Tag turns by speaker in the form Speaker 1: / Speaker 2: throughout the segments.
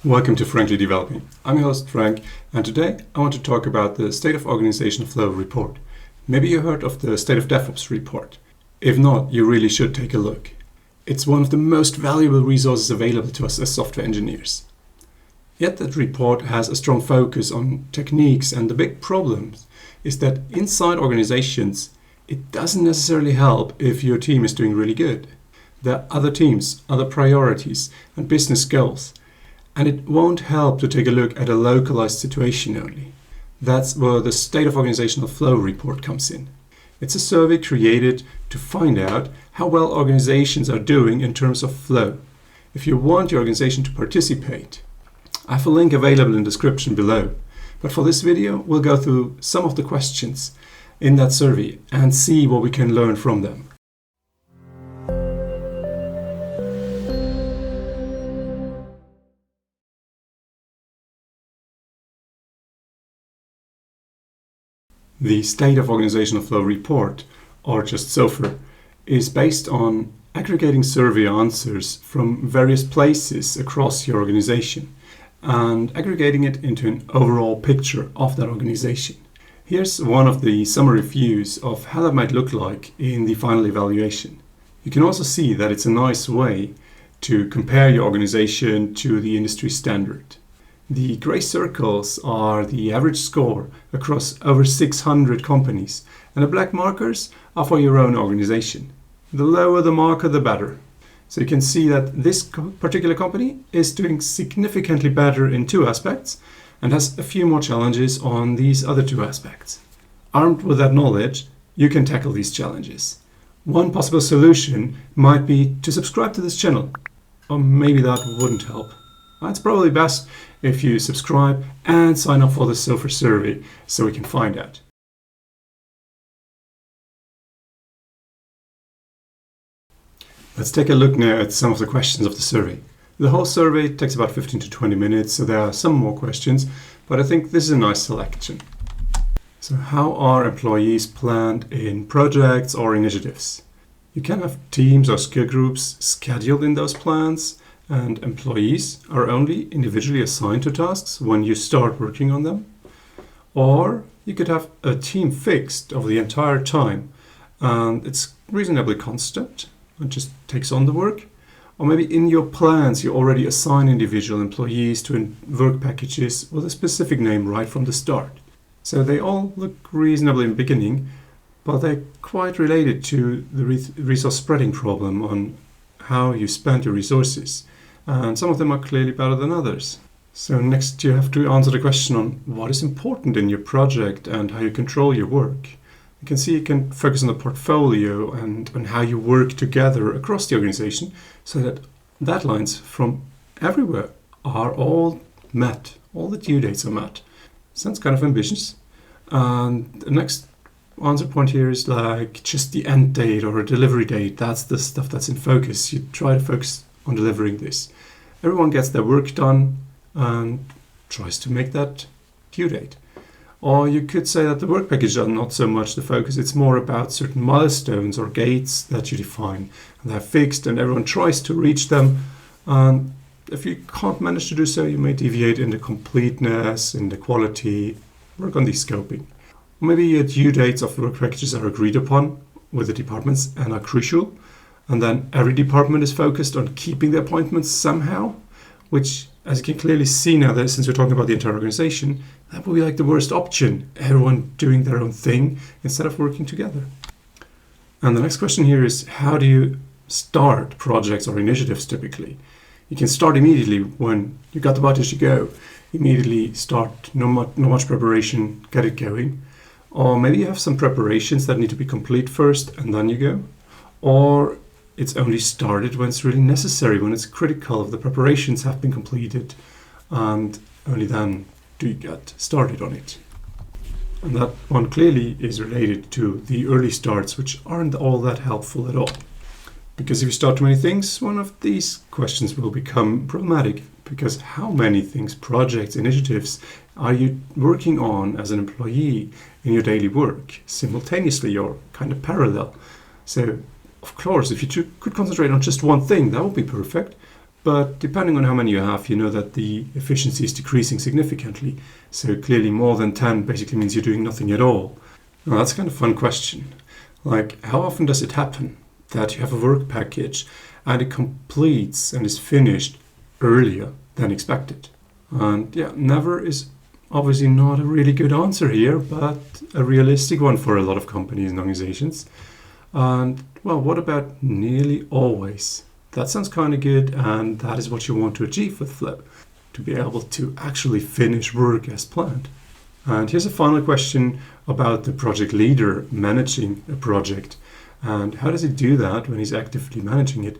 Speaker 1: Welcome to Frankly Developing. I'm your host Frank, and today I want to talk about the State of Organizational Flow report. Maybe you heard of the State of DevOps report. If not, you really should take a look. It's one of the most valuable resources available to us as software engineers. Yet that report has a strong focus on techniques, and the big problem is that inside organizations, it doesn't necessarily help if your team is doing really good. There are other teams, other priorities, and business goals. And it won't help to take a look at a localized situation only. That's where the State of Organizational Flow report comes in. It's a survey created to find out how well organizations are doing in terms of flow. If you want your organization to participate, I have a link available in the description below. But for this video, we'll go through some of the questions in that survey and see what we can learn from them. The State of Organizational Flow report, or just SOFR, is based on aggregating survey answers from various places across your organization and aggregating it into an overall picture of that organization. Here's one of the summary views of how that might look like in the final evaluation. You can also see that it's a nice way to compare your organization to the industry standard. The gray circles are the average score across over 600 companies, and the black markers are for your own organization. The lower the marker, the better. So you can see that this particular company is doing significantly better in two aspects and has a few more challenges on these other two aspects. Armed with that knowledge, you can tackle these challenges. One possible solution might be to subscribe to this channel, or maybe that wouldn't help. It's probably best if you subscribe and sign up for the SOFR survey so we can find out. Let's take a look now at some of the questions of the survey. The whole survey takes about 15 to 20 minutes, so there are some more questions, but I think this is a nice selection. So how are employees planned in projects or initiatives? You can have teams or skill groups scheduled in those plans, and employees are only individually assigned to tasks when you start working on them. Or you could have a team fixed over the entire time and it's reasonably constant and just takes on the work. Or maybe in your plans you already assign individual employees to work packages with a specific name right from the start. So they all look reasonable in the beginning, but they're quite related to the resource spreading problem on how you spend your resources. And some of them are clearly better than others. So next you have to answer the question on what is important in your project and how you control your work. You can see you can focus on the portfolio and on how you work together across the organization so that deadlines from everywhere are all met, all the due dates are met. Sounds kind of ambitious. And the next answer point here is like just the end date or a delivery date. That's the stuff that's in focus. You try to focus on delivering this. Everyone gets their work done and tries to make that due date. Or you could say that the work packages are not so much the focus, it's more about certain milestones or gates that you define. And they're fixed and everyone tries to reach them. And if you can't manage to do so, you may deviate in the completeness, in the quality, work on the scoping. Or maybe your due dates of work packages are agreed upon with the departments and are crucial. And then every department is focused on keeping the appointments somehow, which, as you can clearly see now, that since we're talking about the entire organization, that would be like the worst option. Everyone doing their own thing instead of working together. And the next question here is, how do you start projects or initiatives typically? You can start immediately when you got the budget to go. Immediately start, no much preparation, get it going. Or maybe you have some preparations that need to be complete first and then you go. Or it's only started when it's really necessary, when it's critical, the preparations have been completed, and only then do you get started on it. And that one clearly is related to the early starts, which aren't all that helpful at all. Because if you start too many things, one of these questions will become problematic. Because how many things, projects, initiatives are you working on as an employee in your daily work simultaneously or kind of parallel? So, of course, if you could concentrate on just one thing, that would be perfect. but depending on how many you have, you know that the efficiency is decreasing significantly. So clearly more than 10 basically means you're doing nothing at all. Now that's kind of a fun question. Like, how often does it happen that you have a work package and it completes and is finished earlier than expected? And yeah, never is obviously not a really good answer here, but a realistic one for a lot of companies and organizations. And well, what about nearly always? That sounds kind of good, and that is what you want to achieve with Flow, to be able to actually finish work as planned. And here's a final question about the project leader managing a project. And how does he do that when he's actively managing it?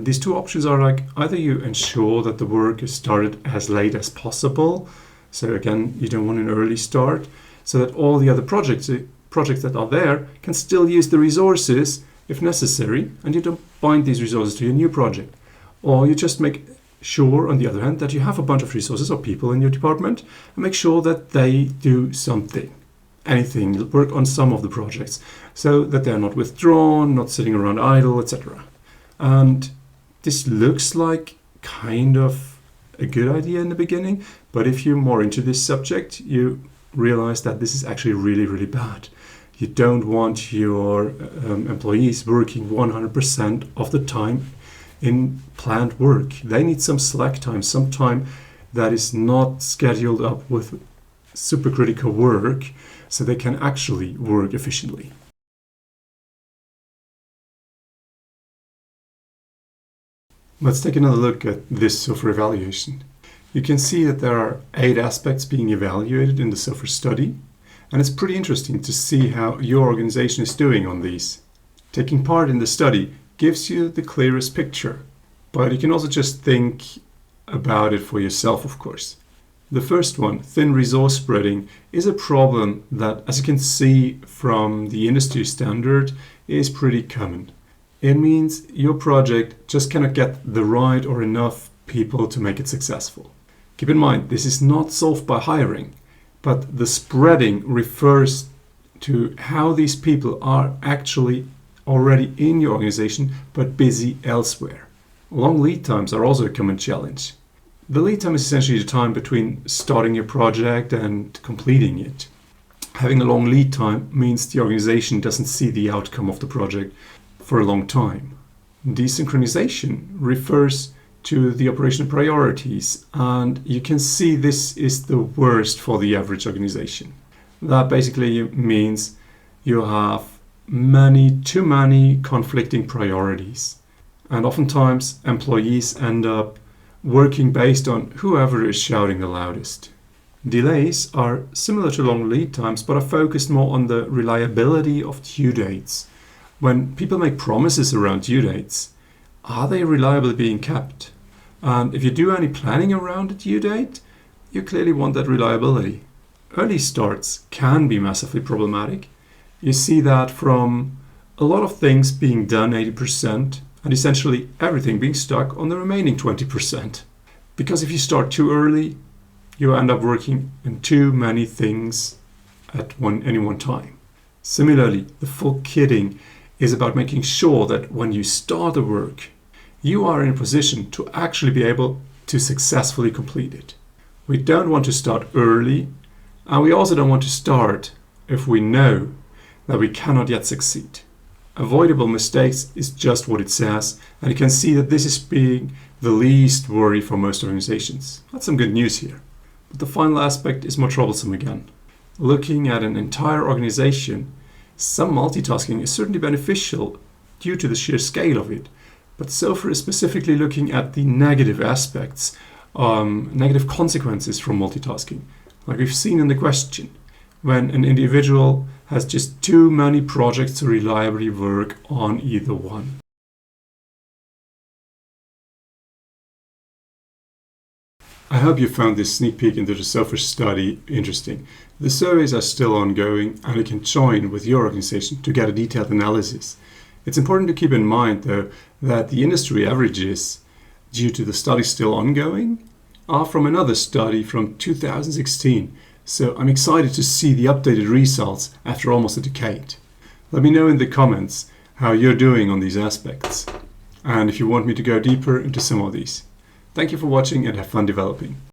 Speaker 1: These two options are like, either you ensure that the work is started as late as possible. So again, you don't want an early start, so that all the other projects that are there can still use the resources if necessary, and you don't bind these resources to your new project. Or you just make sure, on the other hand, that you have a bunch of resources or people in your department and make sure that they do something, anything, work on some of the projects, so that they're not withdrawn, not sitting around idle, etc. And this looks like kind of a good idea in the beginning, but if you're more into this subject, you realize that this is actually really, really bad. You don't want your employees working 100% of the time in planned work. They need some slack time, some time that is not scheduled up with supercritical work, so they can actually work efficiently. Let's take another look at this SOFR evaluation. You can see that there are 8 aspects being evaluated in the SOFR study, and it's pretty interesting to see how your organization is doing on these. Taking part in the study gives you the clearest picture, but you can also just think about it for yourself, of course. The first one, thin resource spreading, is a problem that, as you can see from the industry standard, is pretty common. It means your project just cannot get the right or enough people to make it successful. Keep in mind, this is not solved by hiring, but the spreading refers to how these people are actually already in your organization but busy elsewhere. Long lead times are also a common challenge. The lead time is essentially the time between starting your project and completing it. Having a long lead time means the organization doesn't see the outcome of the project for a long time. Desynchronization refers to the operational priorities, and you can see this is the worst for the average organization. That basically means you have too many conflicting priorities, and oftentimes employees end up working based on whoever is shouting the loudest. Delays are similar to long lead times, but are focused more on the reliability of due dates. When people make promises around due dates, are they reliably being kept? And if you do any planning around a due date, you clearly want that reliability. Early starts can be massively problematic. You see that from a lot of things being done 80% and essentially everything being stuck on the remaining 20%. Because if you start too early, you end up working in too many things at any one time. Similarly, the full kitting is about making sure that when you start the work, you are in a position to actually be able to successfully complete it. We don't want to start early, and we also don't want to start if we know that we cannot yet succeed. Avoidable mistakes is just what it says, and you can see that this is being the least worry for most organizations. That's some good news here. But the final aspect is more troublesome again. Looking at an entire organization, some multitasking is certainly beneficial due to the sheer scale of it, but SOFR is specifically looking at the negative aspects, negative consequences from multitasking, like we've seen in the question, when an individual has just too many projects to reliably work on either one. I hope you found this sneak peek into the SOFR study interesting. The surveys are still ongoing, and you can join with your organization to get a detailed analysis. It's important to keep in mind, though, that the industry averages, due to the study still ongoing, are from another study from 2016. So I'm excited to see the updated results after almost a decade. Let me know in the comments how you're doing on these aspects. and if you want me to go deeper into some of these. Thank you for watching and have fun developing.